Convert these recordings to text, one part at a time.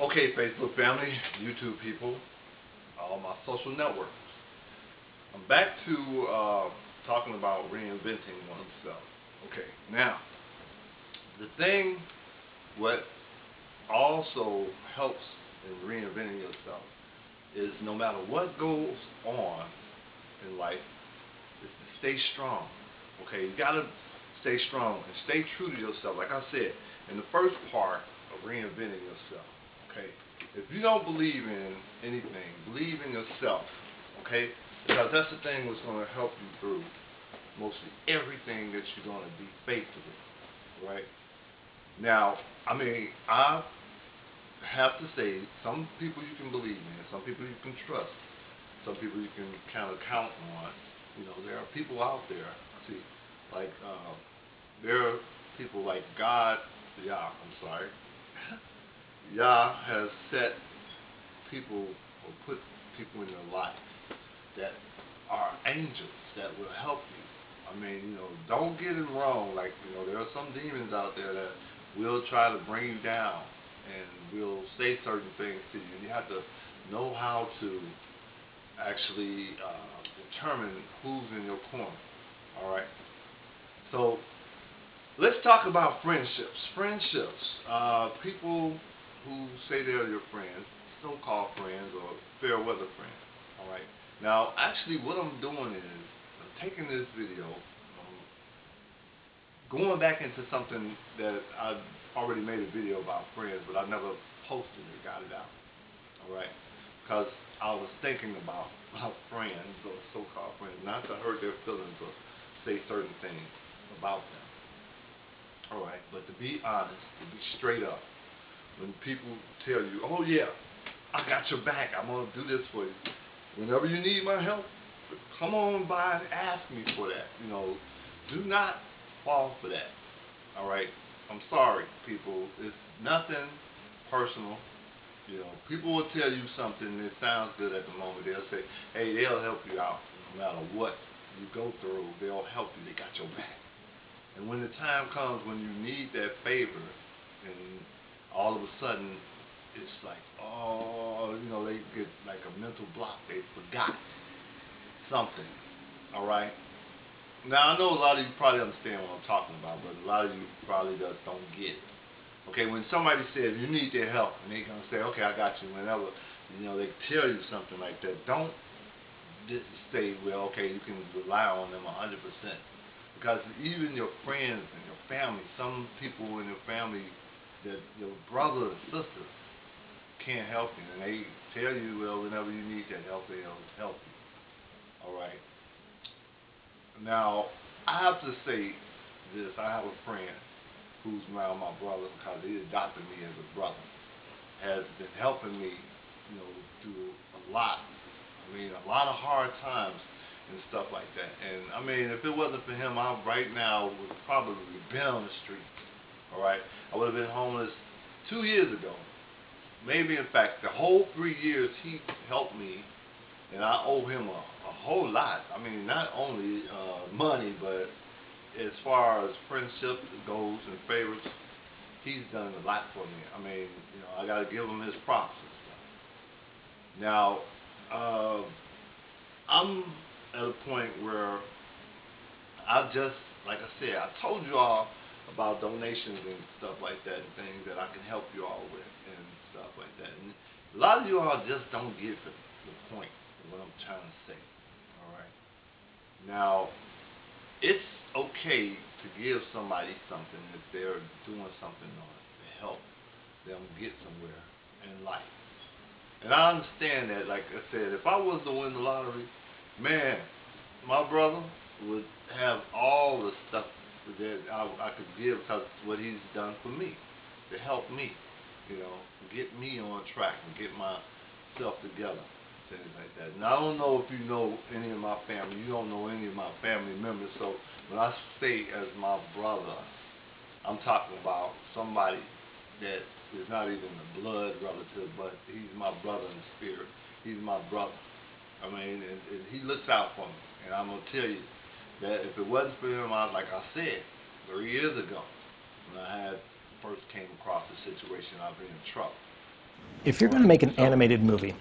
Okay, Facebook family, YouTube people, all my social networks. I'm back to talking about reinventing oneself. Okay, now, the thing what also helps in reinventing yourself is no matter what goes on in life, is to stay strong. Okay, you gotta stay strong and stay true to yourself. Like I said, in the first part of reinventing yourself. Okay, if you don't believe in anything, believe in yourself. Okay, because that's the thing that's going to help you through mostly everything that you're going to be faced with. Right now, I have to say, some people you can believe in, some people you can trust, some people you can kind of count on. You know, there are people out there. See, like there are people like God. Yeah, I'm sorry. Yah has set people or put people in your life that are angels that will help you. Don't get it wrong. Like, there are some demons out there that will try to bring you down and will say certain things to you. And you have to know how to actually determine who's in your corner. All right. So let's talk about friendships. People who say they're your friends, so-called friends or fair weather friends. All right. Now, actually, what I'm doing is I'm taking this video, going back into something that I've already made a video about friends, but I never posted it, got it out. All right. Because I was thinking about friends or so-called friends, not to hurt their feelings or say certain things about them. All right, but to be honest, to be straight up, when people tell you, "Oh yeah, I got your back. I'm gonna do this for you. Whenever you need my help, come on by and ask me for that." Do not fall for that. All right, I'm sorry, people. It's nothing personal. People will tell you something that sounds good at the moment. They'll say, "Hey, they'll help you out no matter what you go through. They'll help you. They got your back." And when the time comes when you need that favor, and all of a sudden it's like, oh, they get like a mental block. They forgot something. All right. Now I know a lot of you probably understand what I'm talking about, but a lot of you probably just don't get it. Okay, when somebody says you need their help, and they're gonna say, "Okay, I got you." Whenever they tell you something like that, don't just say, "Well, okay, you can rely on them 100%." Because even your friends and your family, some people in your family, that your brother and sister can't help you, and they tell you, "Well, whenever you need that help, they'll help you." All right. Now, I have to say this: I have a friend who's now my brother because he adopted me as a brother. Has been helping me, through a lot. A lot of hard times and stuff like that. And if it wasn't for him, I right now would probably been on the street. All right, I would have been homeless 2 years ago. Maybe, in fact, the whole 3 years he helped me, and I owe him a whole lot. Not only money, but as far as friendship goes and favors, he's done a lot for me. I got to give him his props and stuff. Now, I'm at a point where I just, like I said, I told you all about donations and stuff like that and things that I can help you all with and stuff like that. And a lot of you all just don't get the point of what I'm trying to say. All right. Now, it's okay to give somebody something if they're doing something to help them get somewhere in life. And I understand that, like I said, if I was to win the lottery, man, my brother would have all the stuff that I could give because what he's done for me, to help me, get me on track and get myself together, things like that. And I don't know if you know any of my family. You don't know any of my family members. So when I say as my brother, I'm talking about somebody that is not even a blood relative, but he's my brother in the spirit. He's my brother. And he looks out for me. And I'm going to tell you that if it wasn't for him, like I said, 3 years ago, when I first came across the situation, I'd be in trouble. If you're going to make an So, animated movie,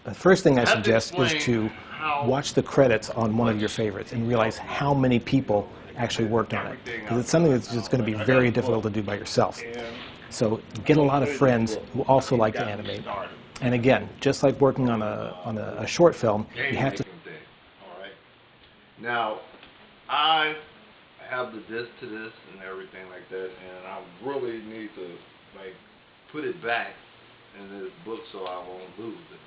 the first thing I I have to suggest is explain to how watch the credits on one of much your favorites and it realize helped me, how many people like actually with worked on it. everything Because I've it's something done that's just now. going to be Like I got very a difficult book, to do by yourself. and So I'm get a gonna lot of show you this friends book. who also It like to got me animate. started. And again, just like working on a short film, you Game have to. making thing. All right. Now, I have the disc to this and everything like that, and I really need to like put it back in this book so I won't lose it.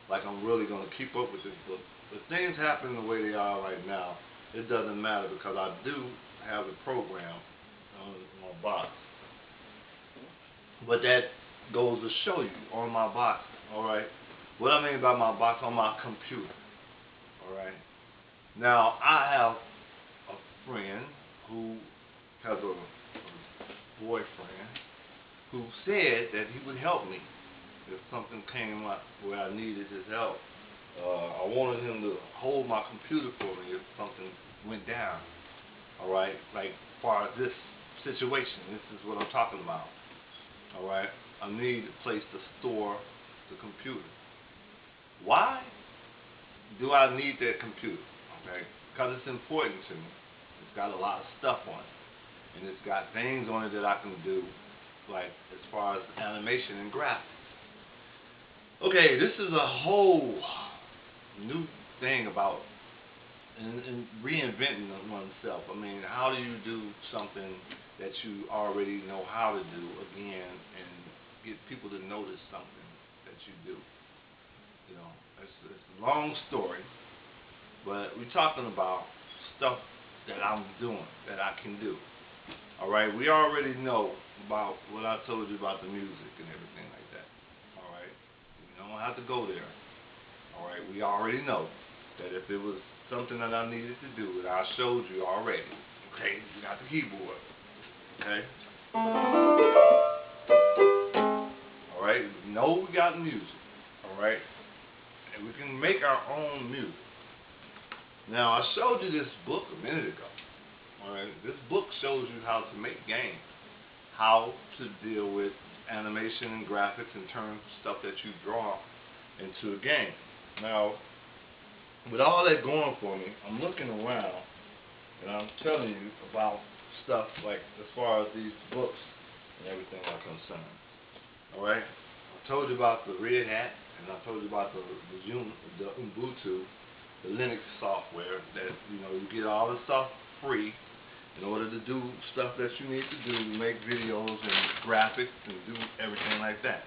Like I'm really gonna keep up with this book. But things happen the way they are right now. It doesn't matter because I do have a program on my box. But that goes to show you on my box, alright? What I mean by my box, on my computer. Alright? Now I have a friend who has a boyfriend who said that he would help me if something came up where I needed his help. I wanted him to hold my computer for me if something went down. Alright? Like, as far as this situation, this is what I'm talking about. Alright? I need a place to store the computer. Why do I need that computer? Okay? Because it's important to me. It's got a lot of stuff on it. And it's got things on it that I can do, like as far as animation and graphics. Okay, this is a whole new thing about and reinventing oneself. I mean, how do you do something that you already know how to do again and get people to notice something that you do? You know, it's a long story, but we're talking about stuff that I'm doing, that I can do. Alright, we already know about what I told you about the music and everything like that. Alright, you don't have to go there. Alright, we already know that if it was something that I needed to do, that I showed you already. Okay, you got the keyboard. Okay? Alright, we know we got music. Alright? And we can make our own music. Now, I showed you this book a minute ago. Alright, this book shows you how to make games. How to deal with animation and graphics and turn stuff that you draw into a game. Now, with all that going for me, I'm looking around and I'm telling you about stuff like as far as these books and everything are concerned. Alright? I told you about the Red Hat and I told you about the Ubuntu, the Linux software that you get all the stuff free in order to do stuff that you need to do, make videos and graphics and do everything like that.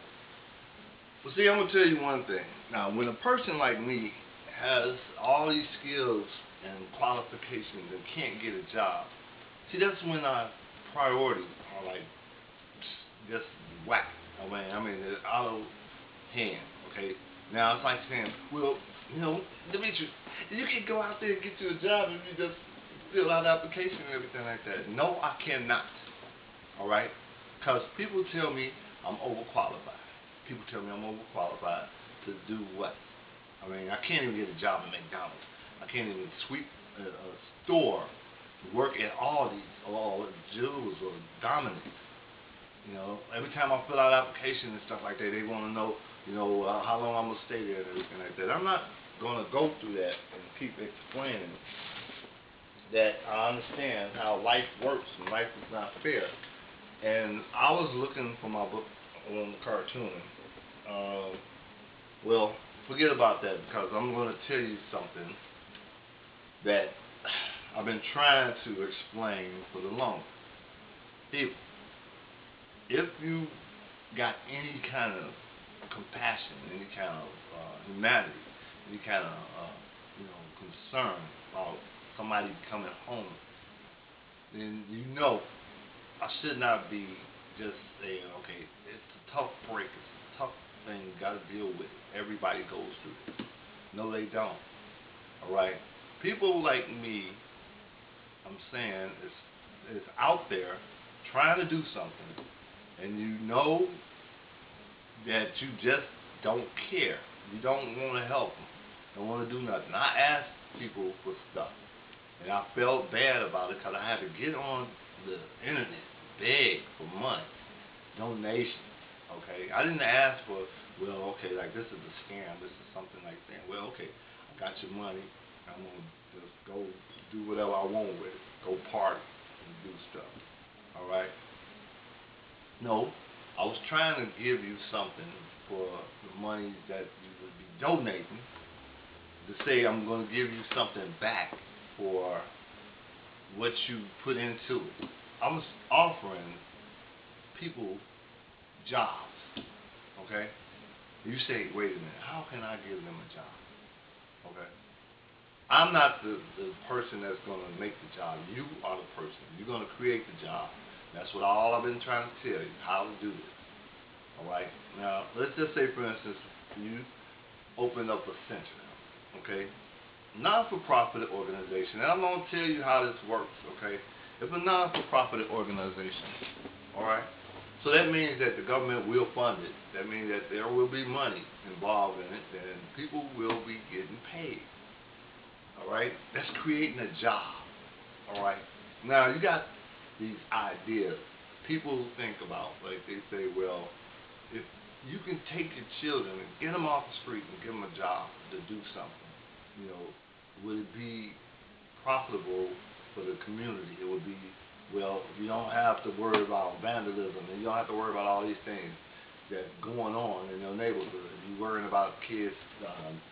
Well, see, I'm going to tell you one thing. Now, when a person like me has all these skills and qualifications and can't get a job, see, that's when our priorities are like just whack. I mean, it's out of hand, okay? Now, it's like saying, well, Demetrius, you can go out there and get you a job if you just fill out the application and everything like that. No, I cannot. Alright? Because people tell me I'm overqualified. People tell me I'm overqualified to do what? I mean, I can't even get a job at McDonald's. I can't even sweep a store, work at Aldi's or Jewel's or Dominick's. Every time I fill out an application and stuff like that, they want to know, how long I'm going to stay there and everything like that. I'm not going to go through that and keep explaining that I understand how life works and life is not fair. And I was looking for my book on cartooning. Well, forget about that because I'm going to tell you something that I've been trying to explain for the longest. If you got any kind of compassion, any kind of humanity, any kind of concern about somebody coming home, then I should not be just saying, okay, it's a tough break, it's a tough thing, you got to deal with it. Everybody goes through it. No, they don't. Alright? People like me, I'm saying, is out there trying to do something, and you know that you just don't care. You don't want to help them. Don't want to do nothing. I asked people for stuff, and I felt bad about it because I had to get on the internet, beg for money, donations. Okay, I didn't ask for well, okay, like this is a scam, this is something like that. Well, okay, I got your money, I'm gonna just go do whatever I want with it, go party and do stuff. All right? No, I was trying to give you something for the money that you would be donating, to say I'm going to give you something back for what you put into it. I was offering people jobs, okay? You say, wait a minute, how can I give them a job? Okay? I'm not the person that's going to make the job. You are the person. You're going to create the job. That's what all I've been trying to tell you, how to do this. All right? Now, let's just say, for instance, you open up a center, okay? Non-for-profit organization, and I'm going to tell you how this works, okay? If a non-for-profit organization, all right? So that means that the government will fund it. That means that there will be money involved in it, and people will be getting paid. All right? That's creating a job. All right? Now, you got these ideas. People think about, like they say, well, if you can take your children and get them off the street and give them a job to do something, you know, would it be profitable for the community? It would be, well, you don't have to worry about vandalism, and you don't have to worry about all these things that's going on in your neighborhood. You're worrying about kids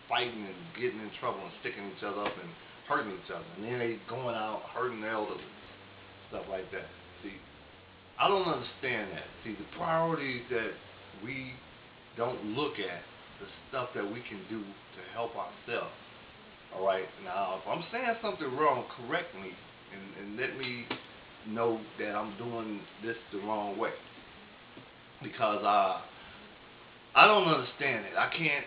fighting and getting in trouble and sticking each other up and hurting each other, and then they going out hurting the elderly, stuff like that. See, I don't understand that. See, the priorities that we don't look at, the stuff that we can do to help ourselves. All right, now if I'm saying something wrong, correct me and let me know that I'm doing this the wrong way, because I don't understand it. I can't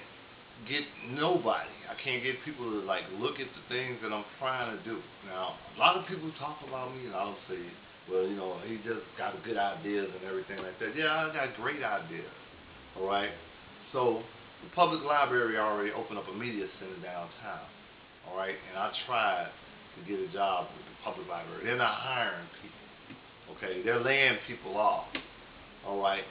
get nobody. I can't get people to like look at the things that I'm trying to do. Now, a lot of people talk about me, and I'll say, well, you know, he just got good ideas and everything like that. Yeah, I got great ideas. All right. So the public library already opened up a media center downtown. All right, and I tried to get a job with the public library. They're not hiring people. Okay, they're laying people off. All right.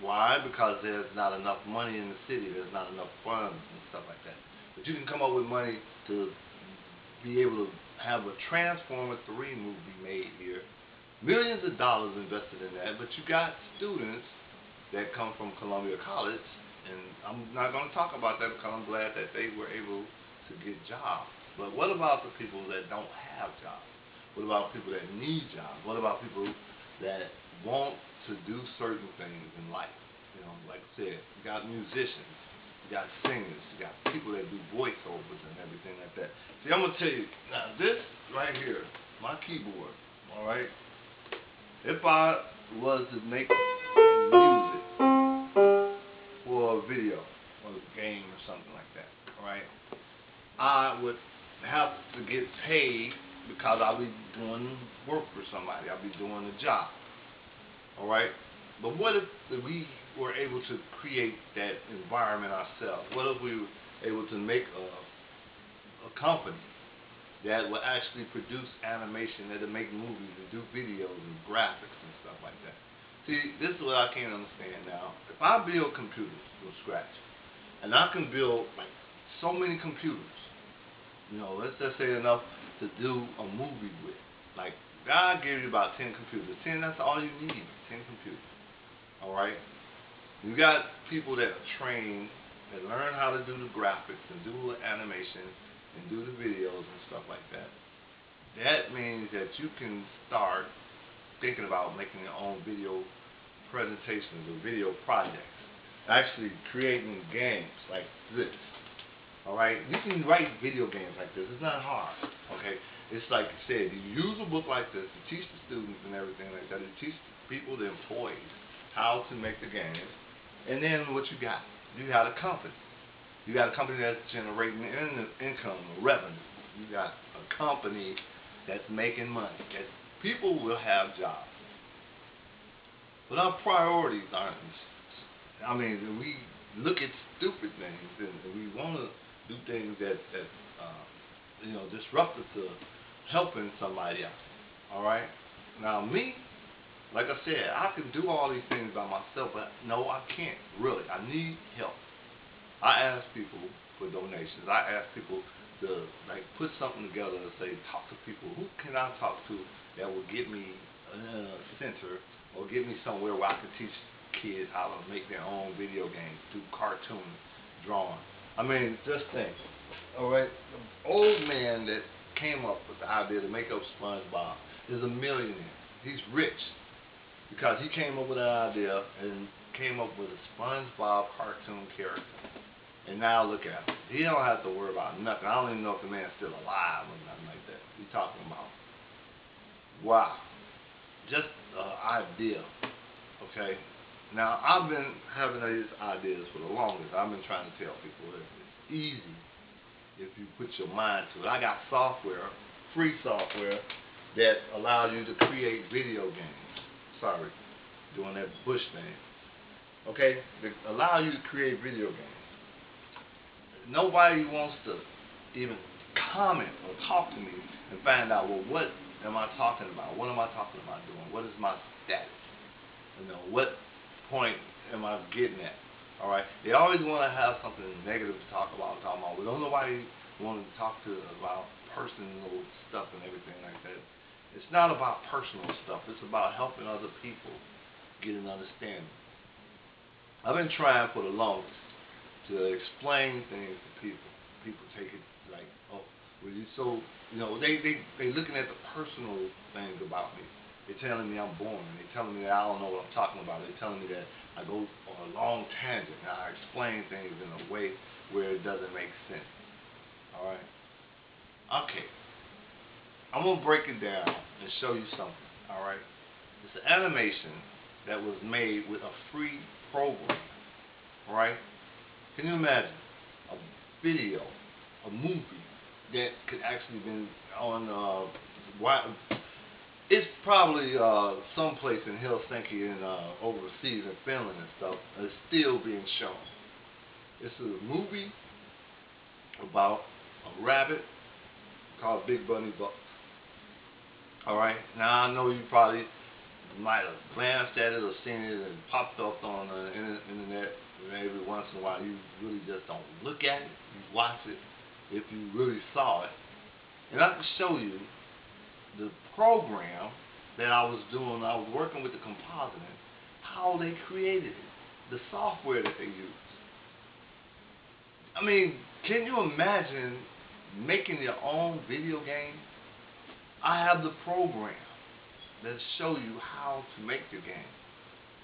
Why? Because there's not enough money in the city. There's not enough funds and stuff like that. But you can come up with money to be able to have a Transformer 3 movie made here. Millions of dollars invested in that. But you got students that come from Columbia College, and I'm not going to talk about that because I'm glad that they were able to get jobs. But what about the people that don't have jobs? What about people that need jobs? What about people that want to do certain things in life? You know, like I said, you got musicians, you got singers, you got people that do voiceovers and everything like that. See, I'm going to tell you, now this right here, my keyboard, all right, if I was to make music for a video or a game or something like that, all right, I would have to get paid because I'll be doing work for somebody. I'll be doing a job. All right? But what if we were able to create that environment ourselves? What if we were able to make a company that will actually produce animation, that will make movies and do videos and graphics and stuff like that? See, this is what I can't understand now. If I build computers from scratch, and I can build like so many computers, you know, let's just say enough to do a movie with. Like, God gave you about 10 computers. 10, that's all you need, 10 computers. All right? You got people that are trained, that learn how to do the graphics and do the animation and do the videos and stuff like that. That means that you can start thinking about making your own video presentations or video projects. Actually creating games like this. All right, you can write video games like this. It's not hard. Okay, it's like I said, you use a book like this to teach the students and everything like that. To teach the people, the employees, how to make the games. And then what you got? You got a company. You got a company that's generating income or revenue. You got a company that's making money. That people will have jobs. But our priorities aren't. I mean, we look at stupid things and we want to do things that you know, disruptive to helping somebody out. All right. Now me, like I said, I can do all these things by myself, but no, I can't, really. I need help. I ask people for donations. I ask people to, like, put something together and say, talk to people. Who can I talk to that will get me a center or get me somewhere where I can teach kids how to make their own video games, do cartoon drawing. I mean, just think. All right, the old man that came up with the idea to make up SpongeBob is a millionaire. He's rich because he came up with that idea and came up with a SpongeBob cartoon character. And now look at him. He don't have to worry about nothing. I don't even know if the man's still alive or nothing like that. He's talking about, wow, just an idea. Okay. Now I've been having these ideas for the longest. I've been trying to tell people that it's easy if you put your mind to it. I got software, free software, that allows you to create video games. Sorry, doing that Bush thing. Okay, that allow you to create video games. Nobody wants to even comment or talk to me and find out, well, what am I talking about? What am I talking about doing? What is my status? You know, what point am I getting at? All right. They always want to have something negative to talk about. We don't nobody want to talk to about personal stuff and everything like that. It's not about personal stuff. It's about helping other people get an understanding. I've been trying for the longest to explain things to people. People take it like, oh, well, you so, you know, they looking at the personal things about me. They're telling me I'm boring. They're telling me that I don't know what I'm talking about. They're telling me that I go on a long tangent and I explain things in a way where it doesn't make sense. All right? Okay. I'm going to break it down and show you something. All right? It's an animation that was made with a free program. All right? Can you imagine a video, a movie that could actually been on it's probably someplace in Helsinki and overseas in Finland and stuff, and it's still being shown. It's a movie about a rabbit called Big Bunny Buck. Alright, now I know you probably might have glanced at it or seen it and popped up on the internet every once in a while. You really just don't look at it, you watch it if you really saw it. And I can show you the program that I was doing. I was working with the compositing, how they created it, the software that they used. I mean, can you imagine making your own video game? I have the program that show you how to make your game.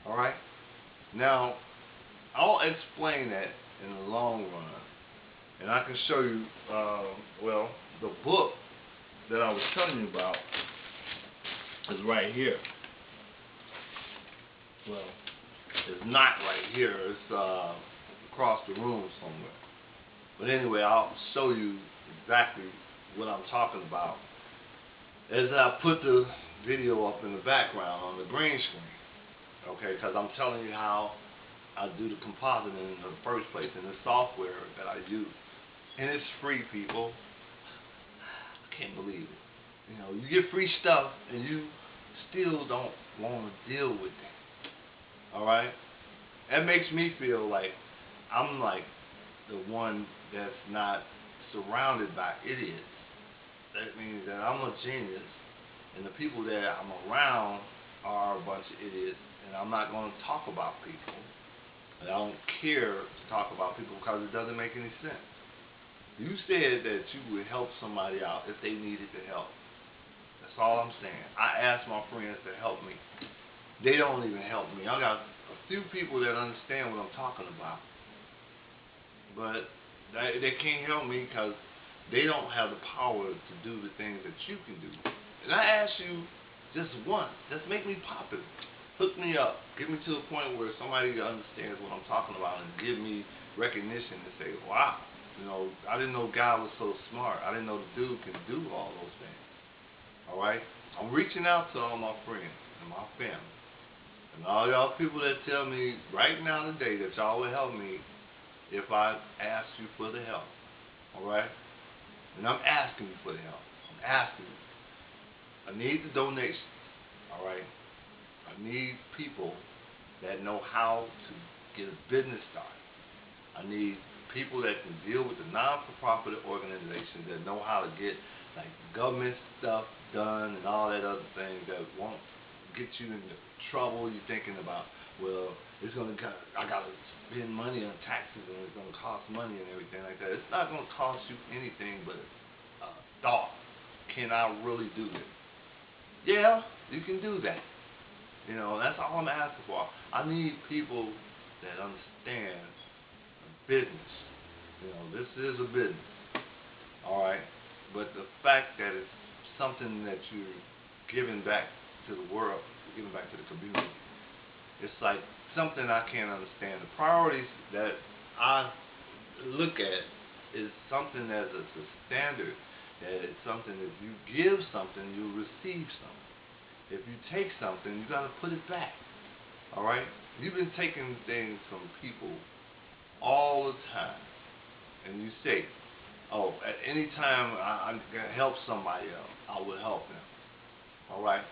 Alright? Now, I'll explain that in the long run. And I can show you, well, the book that I was telling you about is right here. Well, it's not right here. It's across the room somewhere. But anyway, I'll show you exactly what I'm talking about as I put the video up in the background on the green screen. Okay, because I'm telling you how I do the compositing in the first place in the software that I use. And it's free, people. I can't believe it. You know, you get free stuff and you still don't want to deal with it. Alright? That makes me feel like I'm like the one that's not surrounded by idiots. That means that I'm a genius and the people that I'm around are a bunch of idiots, and I'm not going to talk about people. And I don't care to talk about people because it doesn't make any sense. You said that you would help somebody out if they needed the help. That's all I'm saying. I ask my friends to help me. They don't even help me. I got a few people that understand what I'm talking about. But they can't help me because they don't have the power to do the things that you can do. And I ask you just once, just make me popular. Hook me up. Get me to a point where somebody understands what I'm talking about and give me recognition and say, wow, you know, I didn't know God was so smart. I didn't know the dude can do all those things. Alright? I'm reaching out to all my friends and my family. And all y'all people that tell me right now today that y'all will help me if I ask you for the help. Alright? And I'm asking you for the help. I'm asking you. I need the donation. Alright? I need people that know how to get a business started. I need people that can deal with the non-for-profit organizations that know how to get like government stuff done and all that other things that won't get you into trouble. You're thinking about, well, I gotta spend money on taxes and it's gonna cost money and everything like that. It's not gonna cost you anything but a thought. Can I really do this? Yeah, you can do that. You know, that's all I'm asking for. I need people that understand business. You know, this is a business. Alright? But the fact that it's something that you're giving back to the world, giving back to the community, it's like something I can't understand. The priorities that I look at is something that's a standard, that it's something if you give something, you'll receive something. If you take something, you gotta put it back. Alright? You've been taking things from people all the time. And you say, oh, at any time I can help somebody else, I will help them. Alright?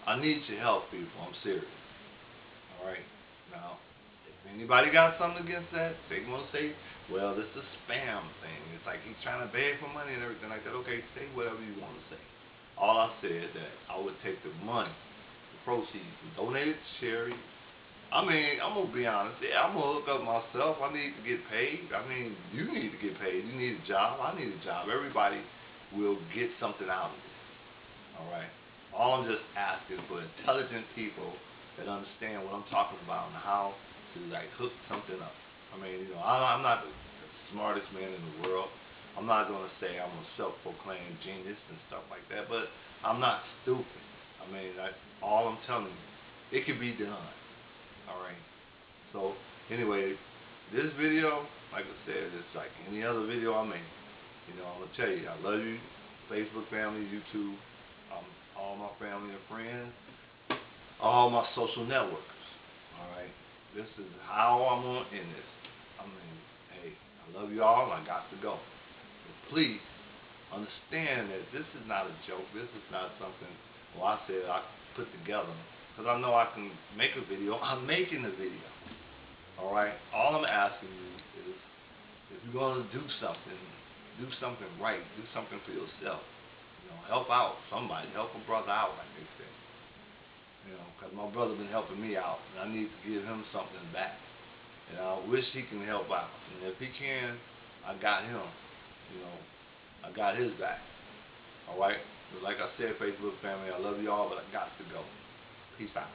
I need your help, people. I'm serious. Alright? Now, if anybody got something against that, they gonna say, well, this is a spam thing. It's like he's trying to beg for money and everything like that. Okay, say whatever you want to say. All I said that I would take the money, the proceeds, and donate it to charity. I mean, I'm gonna be honest. Yeah, I'm gonna hook up myself. I need to get paid. I mean, you need to get paid. You need a job. I need a job. Everybody will get something out of this. All right. All I'm just asking for intelligent people that understand what I'm talking about and how to like hook something up. I mean, you know, I'm not the smartest man in the world. I'm not gonna say I'm a self-proclaimed genius and stuff like that, but I'm not stupid. I mean, all I'm telling you, it can be done. Alright, so anyway, this video, like I said, it's like any other video I make. You know, I'm going to tell you, I love you, Facebook family, YouTube, all my family and friends, all my social networks. Alright, this is how I'm going to end this. I mean, hey, I love you all and I got to go. But please, understand that this is not a joke. This is not something, well, I said I put together. Because I know I can make a video. I'm making a video. Alright? All I'm asking you is, if you're going to do something right. Do something for yourself. You know, help out somebody. Help a brother out, like they say. You know, because my brother's been helping me out, and I need to give him something back. And I wish he can help out. And if he can, I got him. You know, I got his back. Alright? But like I said, Facebook family, I love you all, but I got to go. Peace out.